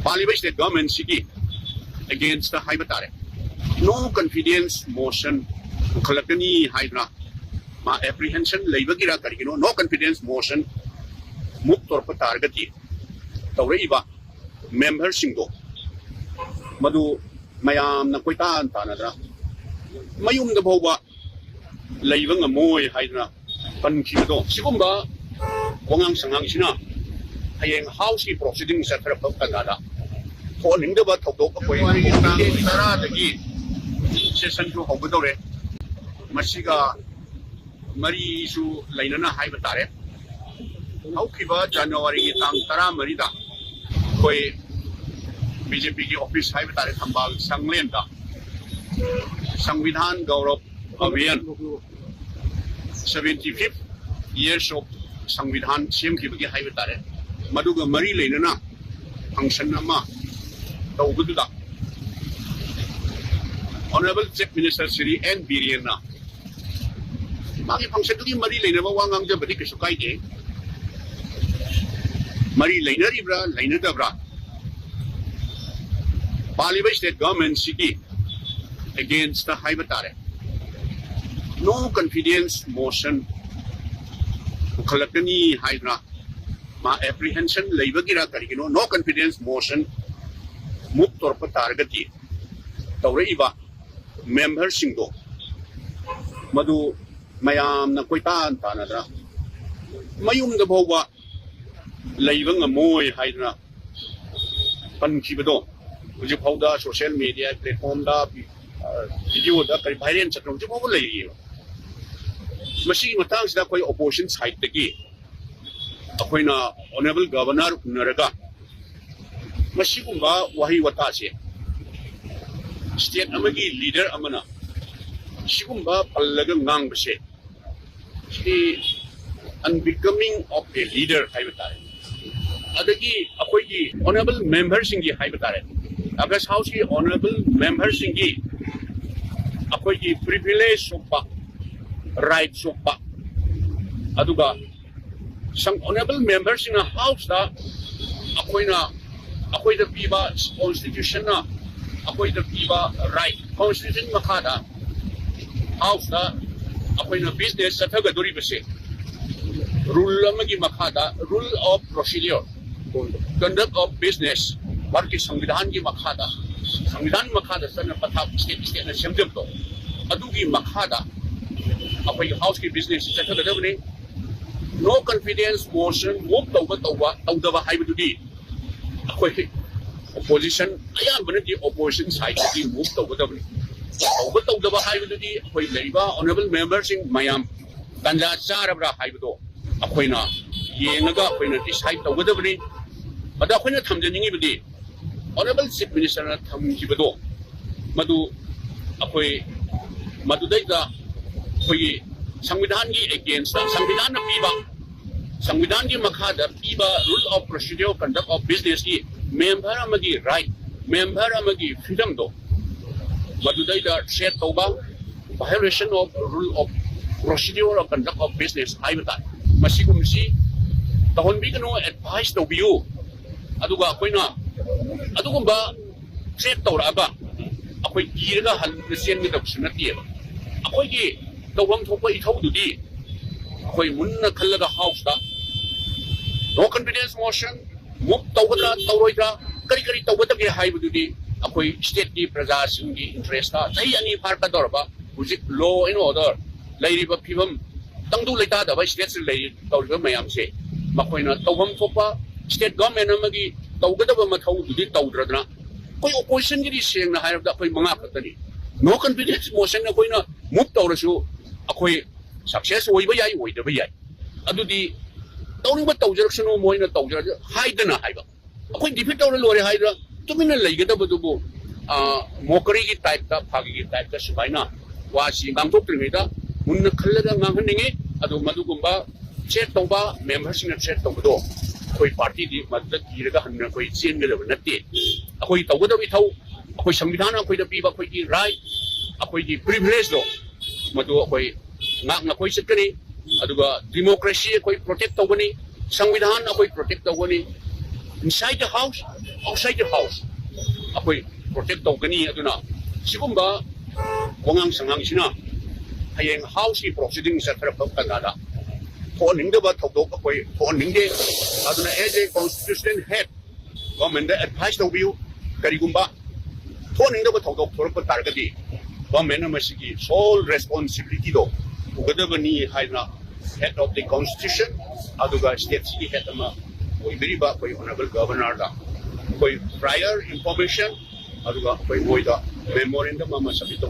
Paliba state government sigi against the Haibatare. No confidence motion Kalakani Hydra. Ma apprehension Labagira Karino, no confidence motion Muktorpa Targati. Tauriba member Singo Madu Mayam Nakwita and Tanadra Mayum the Boba Layvang a Moy Hydra Panchido Sigumba Wangang Sangangshina Hayang house proceedings at Canada. Calling the Bato Sarati Session to Hobodore Masiga Marie Su Lainana Haibatare. Haukiba January Tara Marida Koi BJP office Haibatare Tambal Sanglenda Sangvidhan Gaurav Avian 75th years of Sangvidhan Simki Haibatare Maduga Marie Lainana function Nama Taubuda Honorable Chief Minister Sri N. Biriana Magi function to the Marie Laina Wangang Jabadi Sukai Marie Laina Ibra Laina Dabra Paliba state government sigi against the Haibatare. No confidence motion Kalakani Hydra. Ma apprehension Labagira Karino, no confidence motion Muktorpa Targati. Tauriba member Singo Madu Mayam Nakwita and Tanadra Mayum the Boba Layvang a Moy Hydra Panchido, which you hold the social media platform, the video that Caribbean Chatham Lay. Machine attacks that way opposition side the gate. Akoina Honorable Governor Naraga Mashigumba Wahi Watasi State Amagi leader Amana Shigumba Palagan Gangbase. She unbecoming of a leader Haibatare. Adagi Akoigi honorable members in the Haibatare. Agas House honorable members in the Akoigi privilege sopa right sopa Aduga. Some honorable members in a house that Akoina the Piba constitution the Piba right constitution Makada house that Akoina business Satagaduri Base rule Magi Makada rule of procedure conduct of business Marki Sangvidangi Makada Sangvidan Makada Sana Patap state and Semdemto Adugi Makada Akoy housekeeping business Satagaduri. No confidence motion moved over the Haibudi. Opposition, I am going to the opposition side to be moved over the Haibudi, Labor, honorable members in Mayam, Ganja Sarabra Haibudo, Aquina, Yenaga, when it is hyped over the brain, but Aquina Tamjani, honorable Chief Minister Tamjibudo, Madu Akoi Madudega, Sangvidangi against Sangvidana Piba Sangvidangi Makada Piba rule of procedure conduct of business member Amagi right member Amagi freedom do Madudega said Toba violation of rule of procedure or conduct of business Haibatai Masikumsi Tahon Bigano advice to you Aduga Quina Adugumba said Toraga Akoi Giraga Halisian with Sunati Akoi the one to pay told to thee. Muna Kalaga house. No confidence motion, Muk Tawada, Taroida, Karikari Tawada Haibudu, Akoi state the Prazas in the interest. Say any Parkadorba, who's it law and order, Lady Bapivum, Tandu Leta, the vice state lady, Tawga Mayam say, Makoina Tawam Fopa, state government Amagi, Tawgada Matau, Tawdra. Koi opposition is saying the higher of the Mangakatani. No confidence motion, Akoina, Muk Tawrasu. Akoi success way by way the way. Adudi don't but Tawjaction no more in a Tawja, hide the Haiba. Akoi defeat our Lori Hydra, to mean a legato mockery type, Pagi type, the Subina, was in Ganto Trinita, Muna Kalaga Manganingi, Adu Madugumba, Chet Toba, members in a chet of the door. Koi party, the Mother Kiraga, and Koi Sin Nati. Akoi Tawada Vitao, Akoi Samidana, Koi the Piba, Koi right, Akoi the privilege though. Madu ako'y nakoi sakani, aduga democracy ako'y protect tawani, Sangvidahan ako'y protect tawani. Inside the house, outside the house ako'y protect tawgani aduna sigumba wangang sangang sina hayeng house ki proceeding sa tarapag kanada ko ningda ba tawdok ako'y ko ningde aduna as a constitutional head government advice daw view karigumba ko ningda ba tawdok tarapag targadi government na masigi sole responsibility do ugadabani hayna head of the constitution aduga state city head ama koi biriba koi honorable governor da koi prior information aduga koi moida memorandum ama sabito